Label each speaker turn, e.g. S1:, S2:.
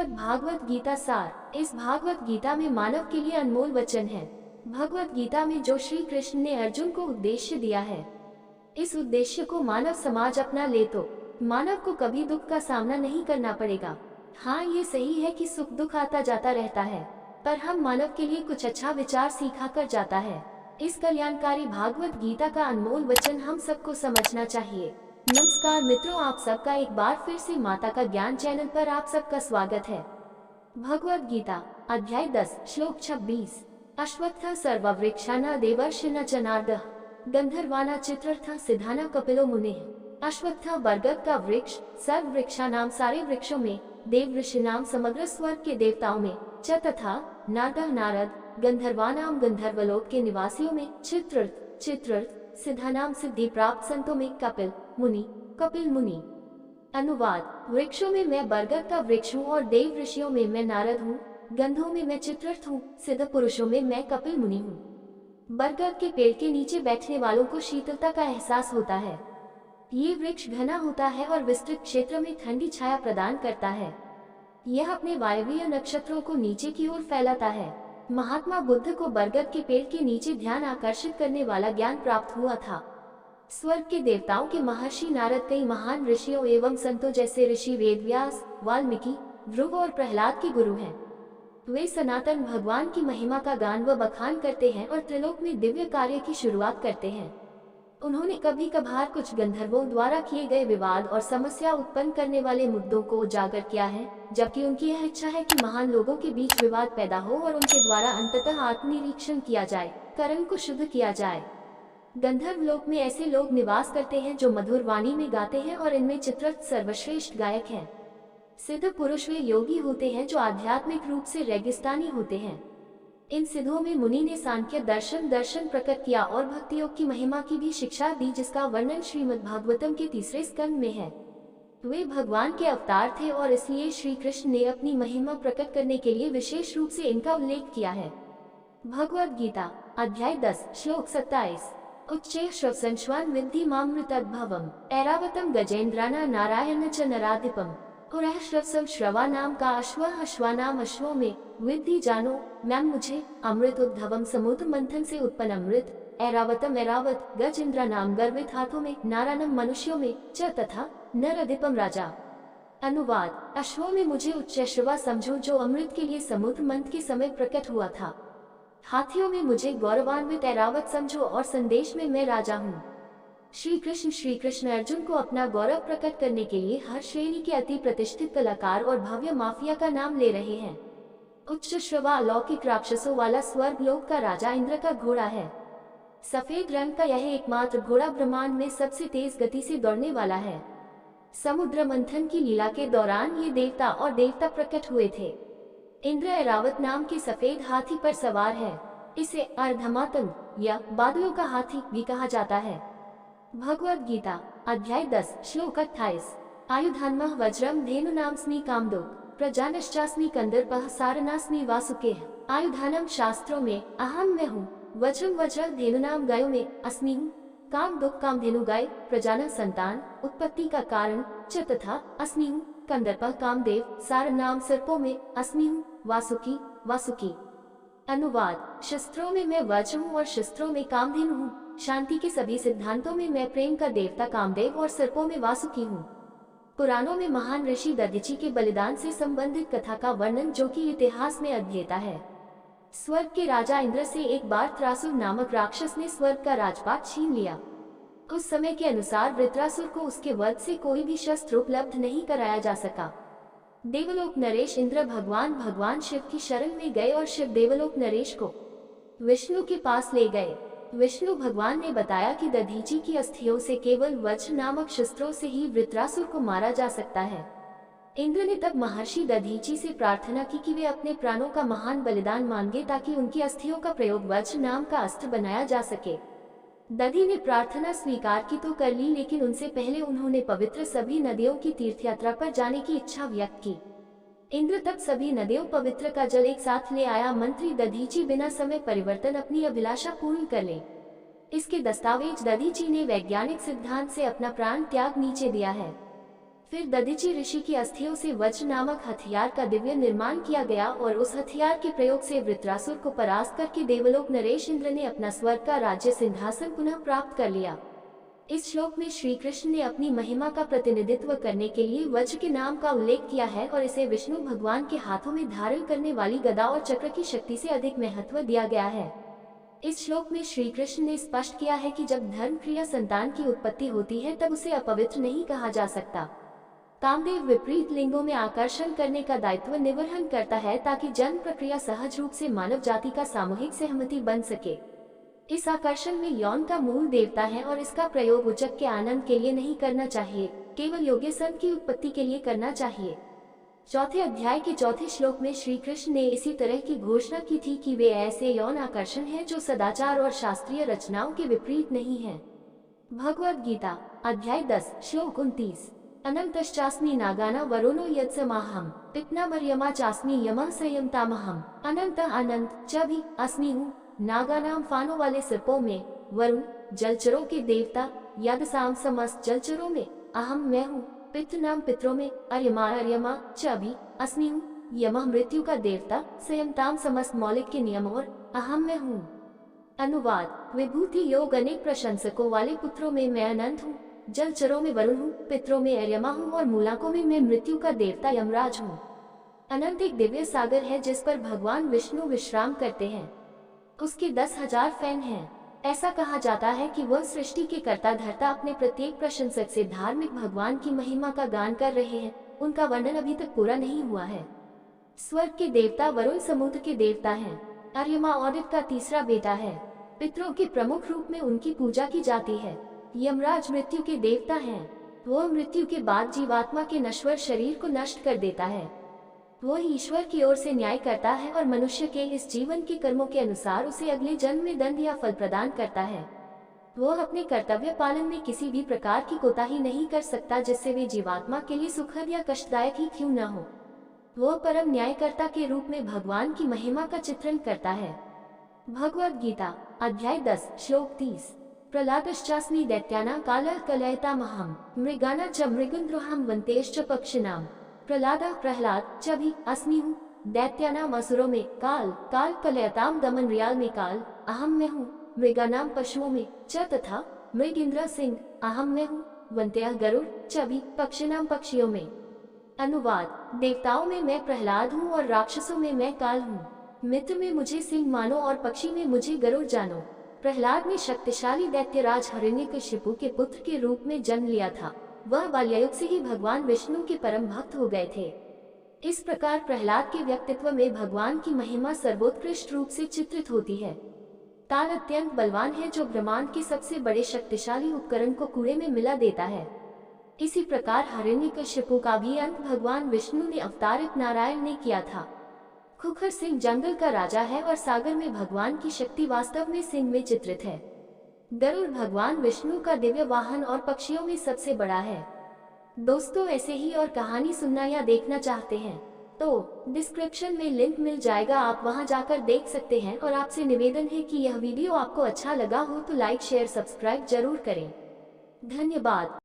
S1: श्रीमद् भागवत गीता सार। इस भागवत गीता में मानव के लिए अनमोल वचन है। भगवत गीता में जो श्री कृष्ण ने अर्जुन को उद्देश्य दिया है, इस उद्देश्य को मानव समाज अपना ले तो मानव को कभी दुख का सामना नहीं करना पड़ेगा। हाँ, ये सही है कि सुख दुख आता जाता रहता है, पर हम मानव के लिए कुछ अच्छा विचार सिखा कर जाता है। इस कल्याणकारी भागवत गीता का अनमोल वचन हम सबको समझना चाहिए। नमस्कार मित्रों, आप सबका एक बार फिर से माता का ज्ञान चैनल पर आप सबका स्वागत है। भगवत गीता अध्याय 10 श्लोक 26। अश्वत्थ सर्ववृक्षाना देवर्षिना च नारदः गंधर्वाना चित्रर्थ सिद्धाना कपिलो मुनिः। अश्वत्थ बरगद का वृक्ष, सर्व वृक्षा नाम सारे वृक्षों में, देव ऋषि नाम समग्र स्वर्ग के देवताओं में, च तथा नारदः नारद, गंधर्वानाम गंधर्वलोक के निवासियों में, चित्रर्थ सिद्धानाम सिद्धि प्राप्त संतों में, कपिल मुनि कपिल मुनि। अनुवाद: वृक्षों में मैं बरगद का वृक्ष हूँ और देव ऋषियों में मैं नारद हूँ, गंधों में मैं चित्रर्थ हूँ, सिद्ध पुरुषों में मैं कपिल मुनि हूँ। बरगद के पेड़ के नीचे बैठने वालों को शीतलता का एहसास होता है। ये वृक्ष घना होता है और विस्तृत क्षेत्र में ठंडी छाया प्रदान करता है। यह अपने वायवीय नक्षत्रों को नीचे की ओर फैलाता है। महात्मा बुद्ध को बरगद के पेड़ के नीचे ध्यान आकर्षित करने वाला ज्ञान प्राप्त हुआ था। स्वर्ग के देवताओं के महर्षि नारद कई महान ऋषियों एवं संतों जैसे ऋषि वेदव्यास, वाल्मीकि, ध्रुव और प्रहलाद के गुरु हैं। वे सनातन भगवान की महिमा का गान व बखान करते हैं और त्रिलोक में दिव्य कार्य की शुरुआत करते हैं। उन्होंने कभी कभार कुछ गंधर्वों द्वारा किए गए विवाद और समस्या उत्पन्न करने वाले मुद्दों को उजागर किया है, जबकि उनकी यह इच्छा है कि महान लोगों के बीच विवाद पैदा हो और उनके द्वारा अंततः आत्मनिरीक्षण किया जाए, कर्म को शुद्ध किया जाए। गंधर्व लोक में ऐसे लोग निवास करते हैं जो मधुर वाणी में गाते हैं और इनमें चित्ररथ सर्वश्रेष्ठ गायक हैं। सिद्ध पुरुष वे योगी होते हैं जो आध्यात्मिक रूप से रेगिस्तानी होते हैं। इन सिद्धों में मुनि ने सांख्य दर्शन प्रकट किया और भक्ति योग की महिमा की भी शिक्षा दी, जिसका वर्णन श्रीमद् भागवतम के 3 स्कंद में है। वे भगवान के अवतार थे और इसलिए श्री कृष्ण ने अपनी महिमा प्रकट करने के लिए विशेष रूप से इनका उल्लेख किया है। भगवद गीता अध्याय 10 श्लोक 27। उच्चैः श्वसंश्वान विद्धि मामृतद्भवम् ऐरावतम गजेन्द्राना नारायण च नराधिपम्। उरः श्वसं श्रवा नाम का अश्वानाम अश्वों में, विद्धि जानो मैम मुझे, अमृत उद्भवम समुद्र मंथन से उत्पन्न अमृत, ऐरावतम ऐरावत, गजेन्द्र नाम गर्वित हाथों में, नारायणम मनुष्यों में, च तथा नरधिपम राजा। अनुवाद: अश्वों में मुझे उच्च श्रवा समझो जो अमृत के लिए समुद्र मंथ के समय प्रकट हुआ था। हाथियों में मुझे गौरवान्वित ऐरावत समझो और संदेश में मैं राजा हूँ। श्री कृष्ण अर्जुन को अपना गौरव प्रकट करने के लिए हर श्रेणी के अति प्रतिष्ठित कलाकार और भव्य माफिया का नाम ले रहे हैं। उच्च श्रवा अलौकिक राक्षसों वाला स्वर्ग लोक का राजा इंद्र का घोड़ा है। सफेद रंग का यह एकमात्र घोड़ा ब्रह्मांड में सबसे तेज गति से दौड़ने वाला है। समुद्र मंथन की लीला के दौरान ये देवता और देवता प्रकट हुए थे। इंद्र ऐरावत नाम के सफेद हाथी पर सवार है। इसे अर्धमातंग या बादलों का हाथी भी कहा जाता है। भगवद गीता अध्याय 10 श्लोक 28। आयुधान्मः वज्रम धेनु नामस्मि कामदो प्रजानश्चास्मि कंदर्पः सारनास्मि वासुकेः। आयुधानम शास्त्रों में अहम मैं हूँ, वज्रम वज्र धेनु नाम गायों में अस्मि हूँ, कामदुख कामधेनु गाय, प्रजाना संतान, उत्पत्ति का कारण, च तथा अस्मि हूँ, कंदर्प कामदेव, सार नाम सर्पों में, अस्मि हूँ, वासुकी। अनुवाद: शस्त्रों में मैं वज्र हूँ और शस्त्रों में कामधेनु हूँ। शांति के सभी सिद्धांतों में मैं प्रेम का देवता कामदेव और सर्पों में वासुकी हूँ। पुराणों में महान ऋषि दधीचि के बलिदान से संबंधित कथा का वर्णन जो कि इतिहास में अध्येता है। स्वर्ग के राजा इंद्र से एक बार त्रासुर नामक राक्षस ने स्वर्ग का राजपाट छीन लिया। उस समय के अनुसार वृत्रासुर को उसके वध से कोई भी शस्त्र उपलब्ध नहीं कराया जा सका। देवलोक नरेश इंद्र भगवान शिव की शरण में गए और शिव देवलोक नरेश को विष्णु के पास ले गए। विष्णु भगवान ने बताया कि दधीचि की अस्थियों से केवल वज्र नामक शस्त्रों से ही वृत्रासुर को मारा जा सकता है। इंद्र ने तब महर्षि दधीचि से प्रार्थना की कि वे अपने प्राणों का महान बलिदान मांगे ताकि उनकी अस्थियों का प्रयोग वज्र नाम का अस्त्र बनाया जा सके। दधि ने प्रार्थना स्वीकार की तो कर ली, लेकिन उनसे पहले उन्होंने पवित्र सभी नदियों की तीर्थयात्रा पर जाने की इच्छा व्यक्त की। इंद्र तब सभी नदियों पवित्र का जल एक साथ ले आया। मंत्री दधीचि बिना समय परिवर्तन अपनी अभिलाषा पूर्ण कर ले। इसके दस्तावेज दधीचि ने वैज्ञानिक सिद्धांत से अपना प्राण त्याग नीचे दिया है। फिर दधीचि ऋषि की अस्थियों से वज्र नामक हथियार का दिव्य निर्माण किया गया और उस हथियार के प्रयोग से वृत्रासुर को परास्त करके देवलोक नरेश इंद्र ने अपना स्वर्ग का राज्य सिंहासन पुनः प्राप्त कर लिया। इस श्लोक में श्री कृष्ण ने अपनी महिमा का प्रतिनिधित्व करने के लिए वज्र के नाम का उल्लेख किया है और इसे विष्णु भगवान के हाथों में धारण करने वाली गदा और चक्र की शक्ति से अधिक महत्व दिया गया है। इस श्लोक में श्री कृष्ण ने स्पष्ट किया है कि जब धर्म क्रिया संतान की उत्पत्ति होती है तब उसे अपवित्र नहीं कहा जा सकता। कामदेव विपरीत लिंगों में आकर्षण करने का दायित्व निर्वहन करता है ताकि जन्म प्रक्रिया सहज रूप से मानव जाति का सामूहिक सहमति बन सके। इस आकर्षण में यौन का मूल देवता है और इसका प्रयोग उचक के आनंद के लिए नहीं करना चाहिए, केवल योग्य संत की उत्पत्ति के लिए करना चाहिए। चौथे अध्याय के चौथे श्लोक में श्री कृष्ण ने इसी तरह की घोषणा की थी कि वे ऐसे यौन आकर्षण हैं जो सदाचार और शास्त्रीय रचनाओं के विपरीत नहीं हैं। भगवद गीता अध्याय 10 श्लोक 29 अनंतश्चास्मि नागाना वरुणो यत्समाहम पित्नामर्यमा चास्मि यमः संयमतामहम अनंत अनंत च भी अस्मि हूँ। नागानाम फानों वाले सर्पों में, वरुण जलचरों के देवता, यदसाम समस्त जलचरों में, अहम मैं हूँ। पितृ नाम पितरों में, अर्यमा च भी अस्मि हूँ। यमः मृत्यु का देवता, संयमताम समस्त मौलिक के नियम और अहम मैं हूँ। अनुवाद विभूति योग अनेक प्रशंसकों वाले पुत्रों में मैं अनंत हूँ, जलचरों में वरुण हूँ, पितरों में अर्यमा हूँ और मूलाकों में मैं मृत्यु का देवता यमराज हूँ। अनंत एक दिव्य सागर है जिस पर भगवान विष्णु विश्राम करते हैं। उसके 10,000 फैन हैं। ऐसा कहा जाता है कि वह सृष्टि के कर्ता धर्ता अपने प्रत्येक प्रशंसक से धार्मिक भगवान की महिमा का गान कर रहे हैं। उनका वर्णन अभी तक पूरा नहीं हुआ है। स्वर्ग के देवता वरुण समुद्र के देवता हैं। अर्यमा औदित का तीसरा बेटा है। पितरों के प्रमुख रूप में उनकी पूजा की जाती है। यमराज मृत्यु के देवता हैं। वह मृत्यु के बाद जीवात्मा के नश्वर शरीर को नष्ट कर देता है। वह ईश्वर की ओर से न्याय करता है और मनुष्य के इस जीवन के कर्मों के अनुसार उसे अगले जन्म में दंड या फल प्रदान करता है। वह अपने कर्तव्य पालन में किसी भी प्रकार की कोताही नहीं कर सकता जिससे वे जीवात्मा के लिए सुखद या कष्टदायक ही क्यों न हो। वह परम न्यायकर्ता के रूप में भगवान की महिमा का चित्रण करता है। भगवद गीता अध्याय 10 श्लोक 30 प्रहलादश्चास्मि दैत्यानां कालः कलयतामहं मृगाणां च मृगन्द्रोहं वन्तेश्च पक्षिणां प्रहलाद च भी अस्मि हूँ। दैत्यानाम असुरों में काल कलयताम दमन रियाल में काल अहम मैं हूँ। मृगानाम पशुओं में च तथा मृग इंद्र सिंह अहम मैं हूँ। वन्त्य गरुड़ च भी पक्षिनाम पक्षियों में। अनुवाद देवताओं में मैं प्रहलाद हूँ और राक्षसों में मैं काल हूँ। मित्र में मुझे सिंह मानो और पक्षी में मुझे गरुड़ जानो। प्रहलाद ने शक्तिशाली दैत्यराज हिरण्यकशिपु के पुत्र के रूप में जन्म लिया था। वह बाल्ययुग से ही भगवान विष्णु के परम भक्त हो गए थे। इस प्रकार प्रहलाद के व्यक्तित्व में भगवान की महिमा सर्वोत्कृष्ट रूप से चित्रित होती है। काल अत्यंत बलवान है जो ब्रह्मांड के सबसे बड़े शक्तिशाली उपकरण को कूड़े में मिला देता है। इसी प्रकार हिरण्यकशिपु का भी अंत भगवान विष्णु ने अवतारित नारायण ने किया था। खुखर सिंह जंगल का राजा है और सागर में भगवान की शक्ति वास्तव में सिंह में चित्रित है। गरुड़ भगवान विष्णु का दिव्य वाहन और पक्षियों में सबसे बड़ा है। दोस्तों ऐसे ही और कहानी सुनना या देखना चाहते हैं तो डिस्क्रिप्शन में लिंक मिल जाएगा, आप वहां जाकर देख सकते हैं। और आपसे निवेदन है कि यह वीडियो आपको अच्छा लगा हो तो लाइक शेयर सब्सक्राइब जरूर करें। धन्यवाद।